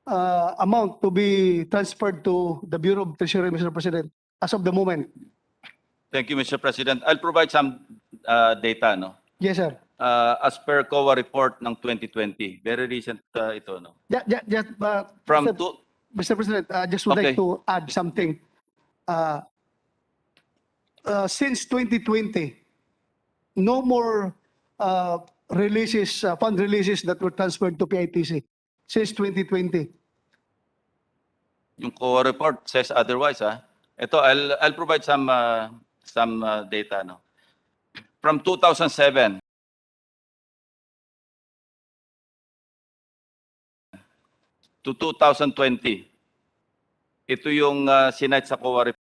amount to be transferred to the Bureau of Treasury, Mr. President, as of the moment. Thank you, Mr. President. I'll provide some data, no? Yes, sir. As per COA report ng 2020, very recent ito, no? From From Mr. President, I just would like Okay. to add something. Since 2020, no more releases, fund releases that were transferred to PITC. Since 2020. yung COA report says otherwise, ah. Ito, I'll provide some data, no? From 2007 to 2020, ito yung sinite sa COA report.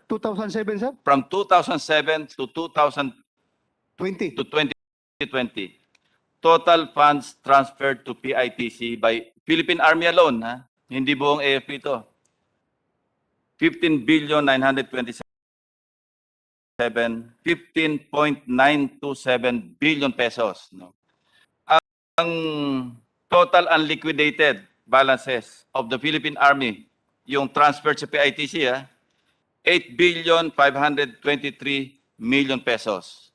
2007, sir? From 2007 to 20. 2020, total funds transferred to PITC by Philippine Army alone, ha? Hindi buong AFP ito. 15,927 15.927 billion pesos, no? Ang total unliquidated balances of the Philippine Army, yung transfer sa PITC, 8,523 million pesos.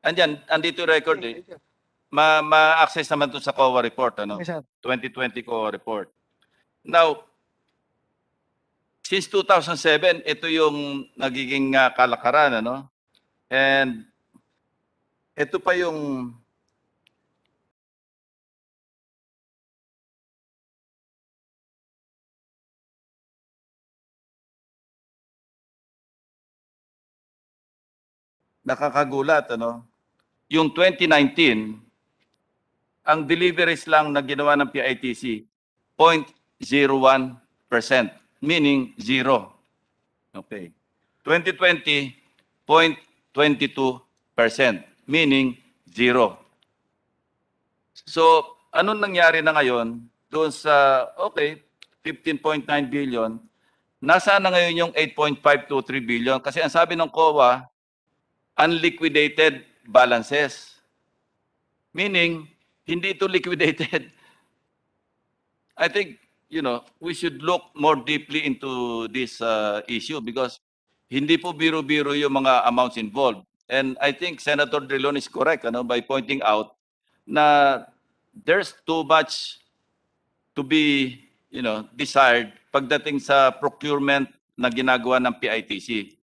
Andito yung record, eh. Ma-access naman to sa COA report, ano? Yes, sir. 2020 COA report. Now, since 2007, ito yung nagiging kalakaran, ano? And ito pa yung nakakagulat, ano? Yung 2019, ang deliveries lang na ginawa ng PITC, 0.01%, meaning zero. Okay. 2020, 0.22%, meaning zero. So, anong nangyari na ngayon doon sa, okay, 15.9 billion, nasaan na ngayon yung 8.523 billion? Kasi ang sabi ng COA, unliquidated balances. Meaning, hindi ito liquidated. I think, we should look more deeply into this issue because hindi po biro-biro yung mga amounts involved. And I think Senator Drilon is correct, by pointing out na there's too much to be, desired pagdating sa procurement na ginagawa ng PITC.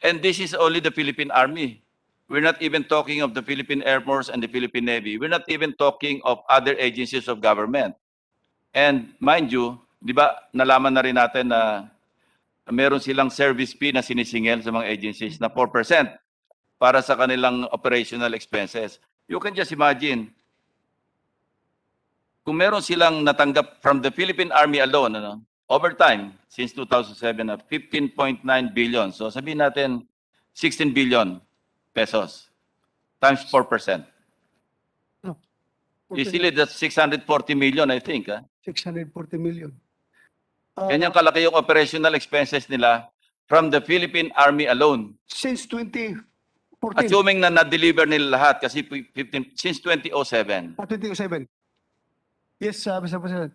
And this is only the Philippine Army. We're not even talking of the Philippine Air Force and the Philippine Navy. We're not even talking of other agencies of government. And mind you, di ba, nalaman na rin natin na meron silang service fee na sinisingil sa mga agencies na 4% para sa kanilang operational expenses. You can just imagine, kung meron silang natanggap from the Philippine Army alone, over time, since 2007, 15.9 billion. So sabihin natin, 16 billion pesos times 4%. No. Easily, that's 640 million, I think. 640 million. Ganyan kalaki yung operational expenses nila from the Philippine Army alone. Since 2014. Assuming na na-deliver nila lahat kasi since 2007. 2007. Yes, Mr. President.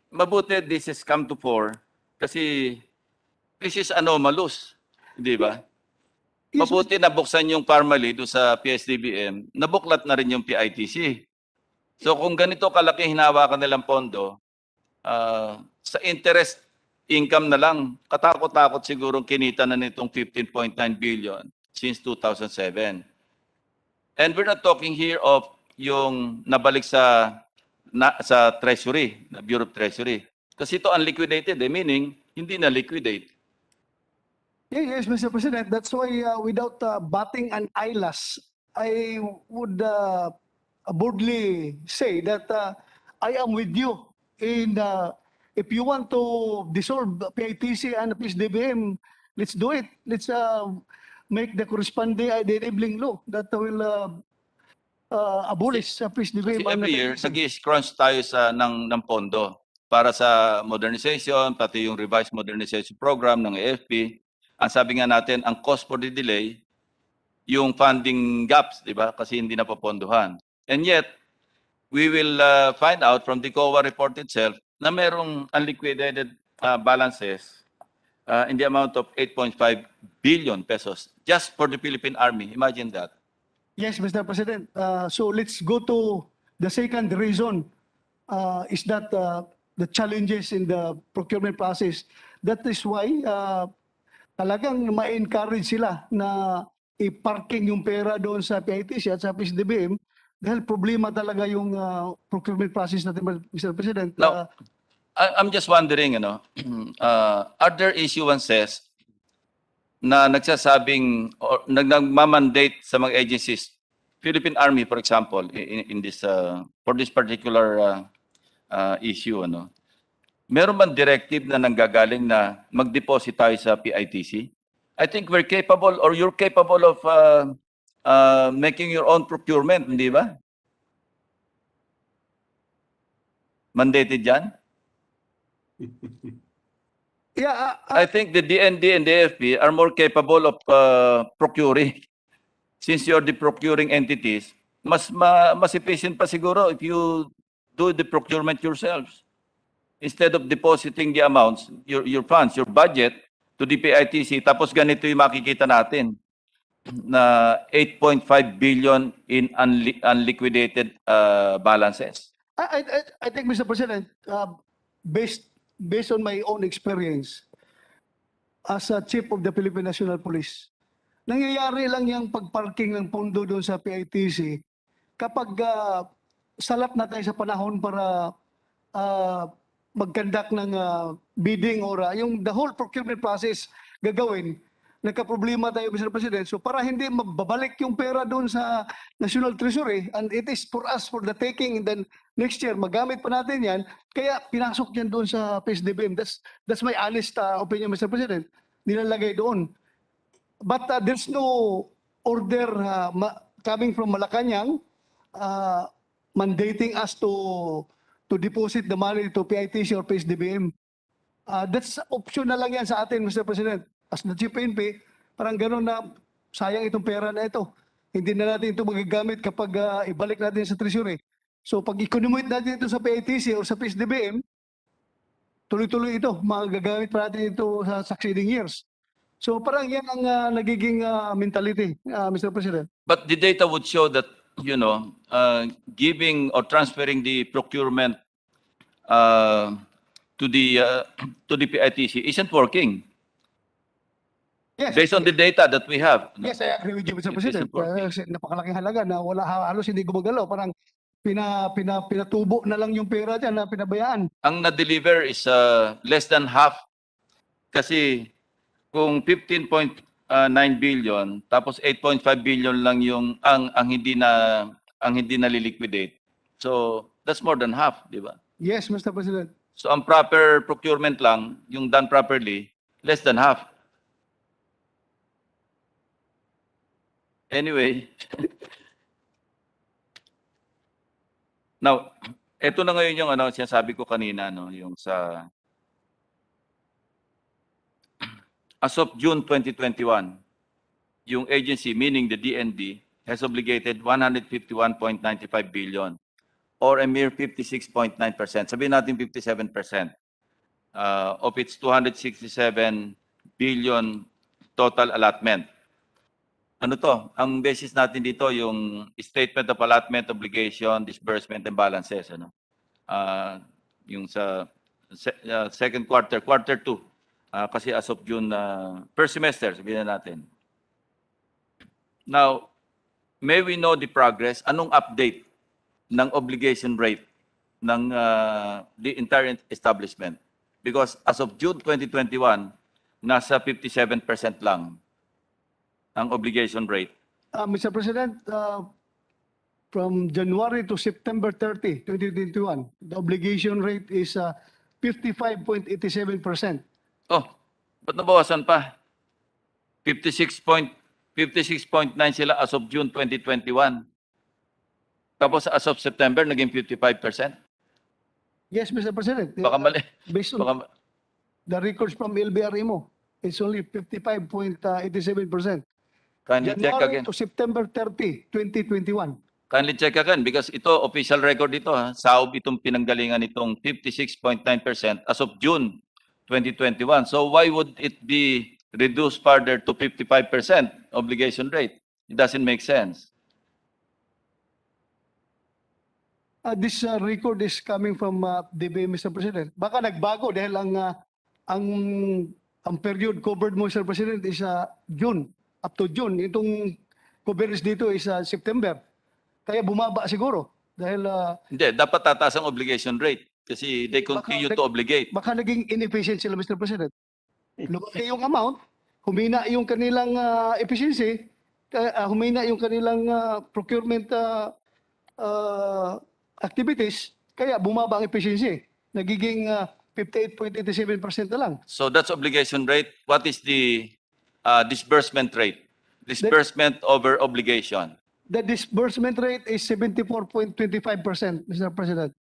Mabuti this has come to fore kasi this is anomalous, di ba? Yes, Mabuti na buksan yung formally doon sa PSDBM, nabuklat na rin yung PITC. So kung ganito kalaki hinawakan nilang pondo, sa interest income na lang, katakot-takot sigurong kinita na nitong 15.9 billion since 2007. And we're not talking here of yung nabalik sa Treasury, na Bureau of Treasury. Kasi ito unliquidated, meaning hindi na liquidate. Yes, Mr. President. That's why without batting an eyelash, I would boldly say that I am with you in if you want to dissolve PITC and PSDBM, let's do it. Let's make the corresponding enabling law that will abolish PSDBM. Kasi every year, nag-scrunch tayo ng pondo para sa modernization, pati yung revised modernization program ng AFP. Ang sabi nga natin, ang cost for the delay, yung funding gaps, di ba? Kasi hindi napopondohan. And yet, we will find out from the COA report itself na merong unliquidated balances in the amount of 8.5 billion pesos just for the Philippine Army. Imagine that. Yes, Mr. President. So let's go to the second reason is that the challenges in the procurement process. That is why talagang ma-encourage sila na i-parking yung pera doon sa PITC at sa PSDBM dahil problema talaga yung procurement process natin, Mr. President. Now, I'm just wondering, are there issuances na nagsasabing or nagmamandate sa mga agencies, Philippine Army, for example, in this for this particular issue, meron bang directive na nanggagaling na mag-deposit tayo sa PITC? I think we're capable or you're capable of making your own procurement, hindi ba? Mandated yan? Yeah, I think the DND and the AFP are more capable of procuring. Since you're the procuring entities, mas efficient pa siguro if you do the procurement yourselves. Instead of depositing the amounts, your funds, your budget to the PITC, tapos ganito yung makikita natin na 8.5 billion in unliquidated balances. I think, Mr. President, based on my own experience as a chief of the Philippine National Police, nangyayari lang yung pagparking ng pondo doon sa PITC kapag salap na tayo sa panahon para mag-conduct ng bidding or yung the whole procurement process gagawin, nagka-problema tayo, Mr. President. So para hindi magbabalik yung pera doon sa National Treasury and it is for us for the taking, and then next year magamit pa natin yan, kaya pinasok yan doon sa PSDBM. That's my honest opinion, Mr. President. Nilalagay doon. But there's no order coming from Malacanang mandating us to deposit the money to PITC or PSDBM. That's optional lang yan sa atin, Mr. President. As the Chief PNP, parang gano'n na sayang itong pera na ito. Hindi na natin ito magagamit kapag ibalik natin sa Treasury. So pag i-commute natin ito sa PITC or sa PSDBM, tuloy-tuloy ito. Magagamit pa natin ito sa succeeding years. So parang yan ang nagiging mentality, Mr. President. But the data would show that, giving or transferring the procurement to the PITC isn't working. Yes. Based on the data that we have. Yes, I agree with you, Mr. President. isn't working. Napakalaking halaga na wala halos hindi gumagalaw. Parang pinatubo na lang yung pera dyan na pinabayaan. Ang na-deliver is less than half. Kasi kung 15.9 billion tapos 8.5 billion lang yung ang hindi na-liquidate. So that's more than half, di ba? Yes, Mr. President. So ang proper procurement lang, yung done properly, less than half. Anyway. Now, ito na ngayon yung sinasabi ko kanina, yung sa as of June 2021, yung agency, meaning the DND, has obligated 151.95 billion or a mere 56.9%. Sabihin natin 57% of its 267 billion total allotment. Ano to? Ang basis natin dito yung statement of allotment, obligation, disbursement, and balances. Yung sa second quarter, quarter 2. Kasi as of June, per semester, sabihin na natin. Now, may we know the progress? Anong update ng obligation rate ng the entire establishment? Because as of June 2021, nasa 57% lang ang obligation rate. Mr. President, from January to September 30, 2021, the obligation rate is 55.87%. Oh, ba't nabawasan pa? 56.9 sila as of June 2021. Tapos as of September, naging 55%. Yes, Mr. President. Baka mali. Based on the records from LBRMO, it's only 55.87%. Kindly check January again. to September 30, 2021. Kindly check again because ito, official record ito. Ha? Saob itong pinanggalingan itong 56.9% as of June 2021. So why would it be reduced further to 55% obligation rate? It doesn't make sense. This record is coming from DBA, Mr. President. Baka nagbago dahil ang period covered mo, Mr. President, is June, up to June. Itong coverage dito is September. Kaya bumaba siguro dahil Hindi, dapat tataas ang obligation rate kasi they continue to obligate. baka naging inefficient sila, Mr. President. Lumaki yung amount, humina yung kanilang efficiency, humina yung kanilang procurement activities, kaya bumaba ang efficiency. Nagiging 58.87% na lang. So that's obligation rate. What is the disbursement rate? Disbursement over obligation. The disbursement rate is 74.25%, Mr. President.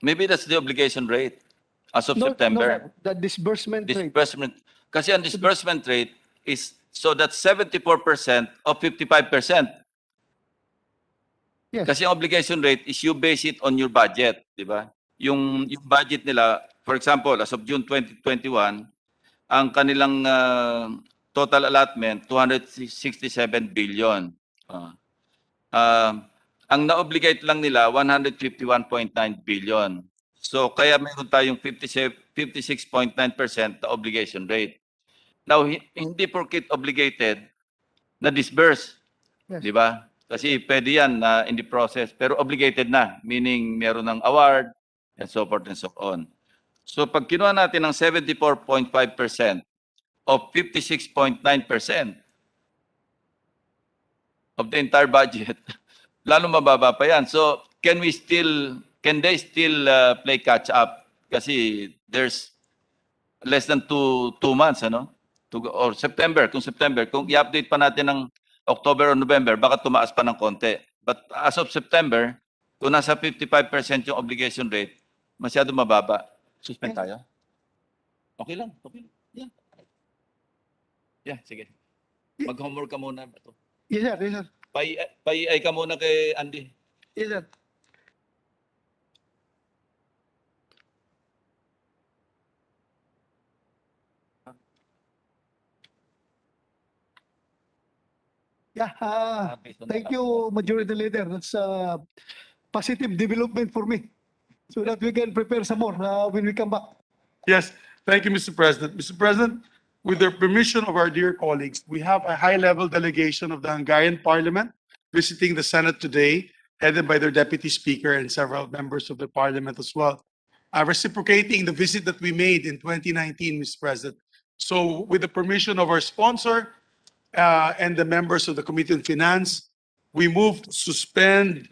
Maybe that's the obligation rate as of September. No, the disbursement rate. Disbursement. Kasi ang disbursement rate is, so that's 74% of 55%. Yes. Kasi ang obligation rate is you base it on your budget, di ba? Yung budget nila, for example, as of June 2021, ang kanilang total allotment, 267 billion. Ang na-obligate lang nila, 151.9 billion. So kaya meron tayong 56.9% na obligation rate. Now, hindi porket obligated na disburse, Yes. di ba? Kasi pwede yan na in the process, pero obligated na, meaning meron ng award, and so forth and so on. So pag kinuha natin ng 74.5% of 56.9% of the entire budget, lalo mababa pa yan. So can they still play catch up? Kasi there's less than two months, ano? Or September, kung i-update pa natin ng October or November, baka tumaas pa ng konti. But as of September, kung nasa 55% yung obligation rate, masyado mababa. Suspend tayo? Okay lang. Yeah. Yeah, sige. Mag-homework ka muna. Yes, sir. Yes, sir. Pai ka muna kay Andy. Yes, sir. Yeah, thank you, Majority Leader. That's a positive development for me so that we can prepare some more when we come back. Yes, thank you, Mr. President. Mr. President, with the permission of our dear colleagues, we have a high-level delegation of the Hungarian Parliament visiting the Senate today, headed by their Deputy Speaker and several members of the Parliament as well, reciprocating the visit that we made in 2019, Mr. President. So with the permission of our sponsor and the members of the Committee on Finance, we move to suspend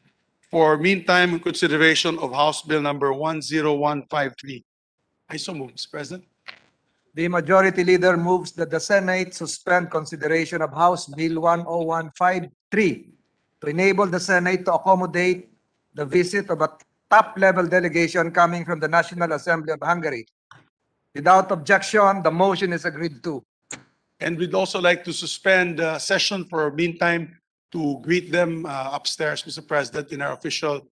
for meantime consideration of House Bill number 10153. I so move, Mr. President. The Majority Leader moves that the Senate suspend consideration of House Bill 10153 to enable the Senate to accommodate the visit of a top-level delegation coming from the National Assembly of Hungary. Without objection, the motion is agreed to. And we'd also like to suspend session for a meantime to greet them upstairs, Mr. President, in our official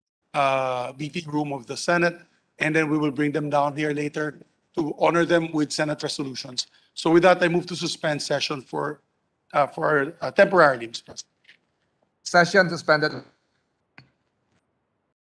meeting room of the Senate. And then we will bring them down here later to honor them with Senate resolutions. So with that, I move to suspend session for temporarily, Mr. President. Session suspended.